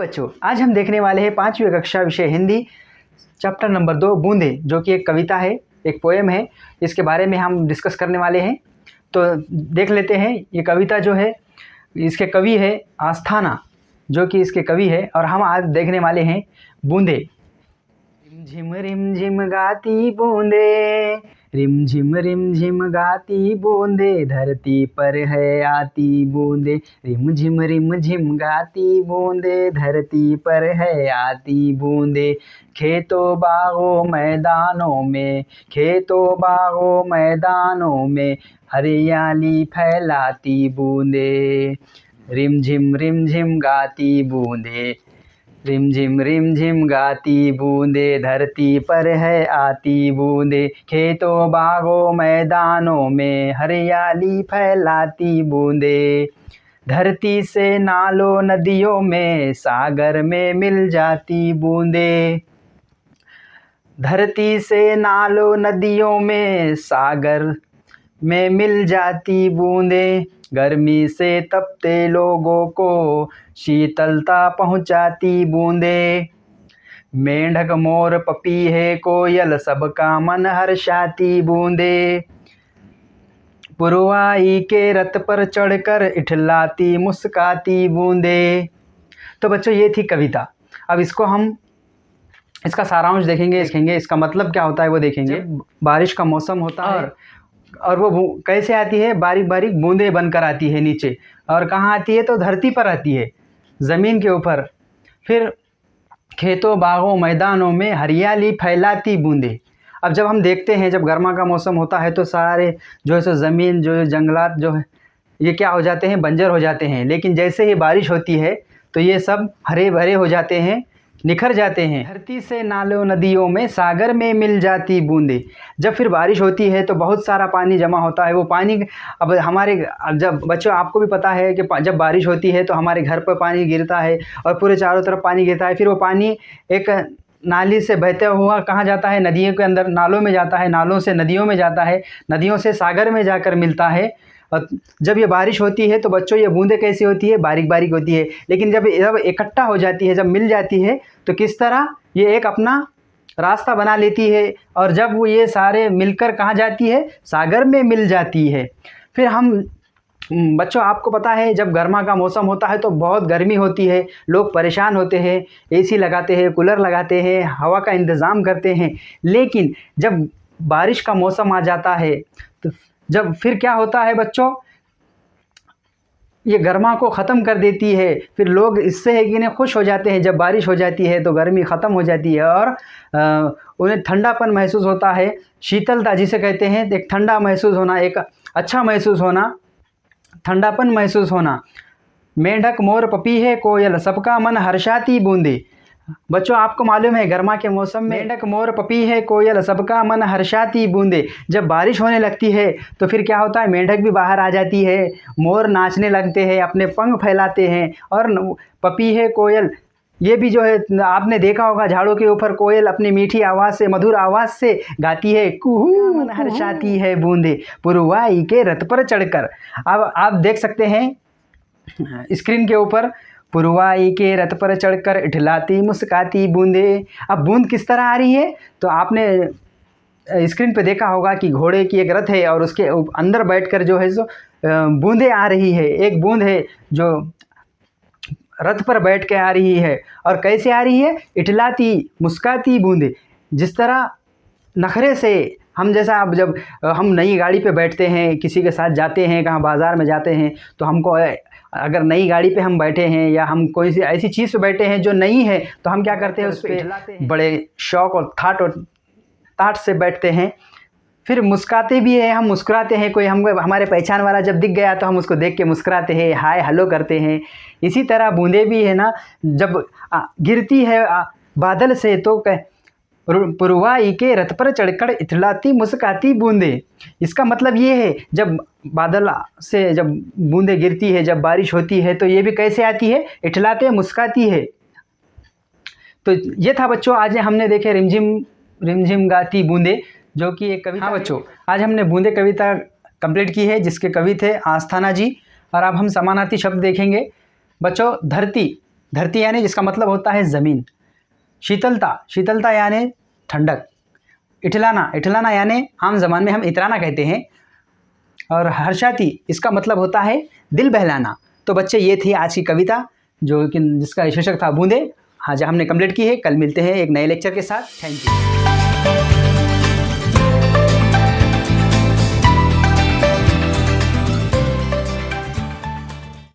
बच्चों, आज हम देखने वाले हैं 5वीं कक्षा विषय हिंदी चैप्टर नंबर 2 बूंदे, जो कि एक कविता है, एक पोएम है। इसके बारे में हम डिस्कस करने वाले हैं। तो देख लेते हैं। ये कविता जो है, इसके कवि है आस्थाना, जो कि इसके कवि है, और हम आज देखने वाले हैं बूंदे। रिम झिम गाती बूंदे, रिम झिम गाती बूंदे, धरती पर है आती बूंदे। रिम झिम गाती बूंदे, धरती पर है आती बूंदे। खेतों बागों मैदानों में, खेतों बागों मैदानों में, हरियाली फैलाती बूंदे। रिम झिम गाती बूंदे, रिम झिम गाती बूंदे, धरती पर है आती बूंदे। खेतों बागों मैदानों में, हरियाली फैलाती बूंदे। धरती से नालों नदियों में, सागर में मिल जाती बूंदे। धरती से नालों नदियों में, सागर में मिल जाती बूंदे। गर्मी से तपते लोगों को शीतलता पहुंचाती बूंदे। मेंढक मोर पपीहे कोयल, सबका मन हर्षाती बूंदे। पुरवाई के रथ पर चढ़कर इठलाती मुस्काती बूंदे। तो बच्चों, ये थी कविता। अब इसको हम इसका सारांश देखेंगे, इसका मतलब क्या होता है वो देखेंगे। बारिश का मौसम होता है और वो कैसे आती है, बारीक बारीक बूंदे बनकर आती है नीचे। और कहाँ आती है? तो धरती पर आती है, ज़मीन के ऊपर। फिर खेतों बागों मैदानों में हरियाली फैलाती बूंदे। अब जब हम देखते हैं, जब गर्मा का मौसम होता है तो सारे जो है सो ज़मीन, जो जंगलात जो है, ये क्या हो जाते हैं? बंजर हो जाते हैं। लेकिन जैसे ही बारिश होती है तो ये सब हरे भरे हो जाते हैं, निखर जाते हैं। धरती से नालों नदियों में, सागर में मिल जाती बूंदे। जब फिर बारिश होती है तो बहुत सारा पानी जमा होता है। वो पानी अब जब बच्चों, आपको भी पता है कि जब बारिश होती है तो हमारे घर पर पानी गिरता है और पूरे चारों तरफ पानी गिरता है। फिर वो पानी एक नाली से बहते हुआ कहाँ जाता है? नदियों के अंदर, नालों में जाता है, नालों से नदियों में जाता है, नदियों से सागर में जाकर मिलता है। और जब ये बारिश होती है तो बच्चों, ये बूंदें कैसी होती है? बारीक बारीक होती है। लेकिन जब इकट्ठा हो जाती है, जब मिल जाती है, तो किस तरह ये एक अपना रास्ता बना लेती है। और जब वो ये सारे मिलकर कहाँ जाती है? सागर में मिल जाती है। फिर हम बच्चों, आपको पता है जब गर्मा का मौसम होता है तो बहुत गर्मी होती है, लोग परेशान होते हैं, एसी लगाते हैं, कूलर लगाते हैं, हवा का इंतज़ाम करते हैं। लेकिन जब बारिश का मौसम आ जाता है तो जब फिर क्या होता है बच्चों? ये गर्मा को ख़त्म कर देती है। फिर लोग इससे है कि नहीं, खुश हो जाते हैं। जब बारिश हो जाती है तो गर्मी ख़त्म हो जाती है और उन्हें ठंडापन महसूस होता है, शीतलता जिसे कहते हैं, एक ठंडा महसूस होना, एक अच्छा महसूस होना, ठंडापन महसूस होना। मेंढक मोर पपीहे कोयल, सबका मन हर्षाती बूंदे। बच्चों, आपको मालूम है गर्मा के मौसम में मेंढक मोर पपीहे कोयल, सबका मन हर्षाती बूंदे। जब बारिश होने लगती है तो फिर क्या होता है? मेंढक भी बाहर आ जाती है, मोर नाचने लगते हैं, अपने पंख फैलाते हैं। और पपीहे कोयल, ये भी जो है, आपने देखा होगा झाड़ों के ऊपर कोयल अपनी मीठी आवाज़ से, मधुर आवाज़ से गाती है, कुहू मन हर्षाती है बूंदे, पुरवाई के रथ पर चढ़कर। अब आप देख सकते हैं स्क्रीन के ऊपर, पुरवाई के रथ पर चढ़कर इठलाती मुस्काती बूंदे। अब बूंद किस तरह आ रही है? तो आपने स्क्रीन पे देखा होगा कि घोड़े की एक रथ है और उसके अंदर बैठकर जो है सो बूंदें आ रही है। एक बूंद है जो रथ पर बैठ के आ रही है। और कैसे आ रही है? इठलाती मुस्काती बूंदे। जिस तरह नखरे से हम, जैसा अब जब हम नई गाड़ी पे बैठते हैं, किसी के साथ जाते हैं, कहाँ बाज़ार में जाते हैं, तो हमको अगर नई गाड़ी पे हम बैठे हैं या हम कोई सी ऐसी चीज़ पे बैठे हैं जो नई है, तो हम क्या करते हैं? उस पर बड़े शौक़ और ठाट से बैठते हैं। फिर मुस्कुराते भी हैं, हम मुस्कुराते हैं। कोई हमारे पहचान वाला जब दिख गया तो हम उसको देख के मुस्कुराते हैं, हाय हेलो करते हैं। इसी तरह बूंदे भी है ना, जब गिरती है बादल से तो पुरवाई के रथ पर चढ़कर इठलाती मुस्काती बूंदे। इसका मतलब ये है, जब बादल से जब बूंदे गिरती है, जब बारिश होती है, तो ये भी कैसे आती है? इठलाते मुस्काती है। तो ये था बच्चों, आज हमने देखे रिमझिम गाती बूंदे, जो कि एक कविता। हाँ बच्चों, आज हमने बूंदे कविता कंप्लीट की है, जिसके कवि थे आस्थाना जी। और अब हम समानार्थी शब्द देखेंगे। बच्चों, धरती, धरती यानी जिसका मतलब होता है ज़मीन। शीतलता, शीतलता यानी ठंडक। इठलाना, इठलाना यानी आम ज़बान में हम इतराना कहते हैं। और हर्षाती इसका मतलब होता है दिल बहलाना। तो बच्चे ये थी आज की कविता जो कि जिसका शीर्षक था बूंदे। हाँ, जो हमने कंप्लीट की है। कल मिलते हैं एक नए लेक्चर के साथ। Thank you.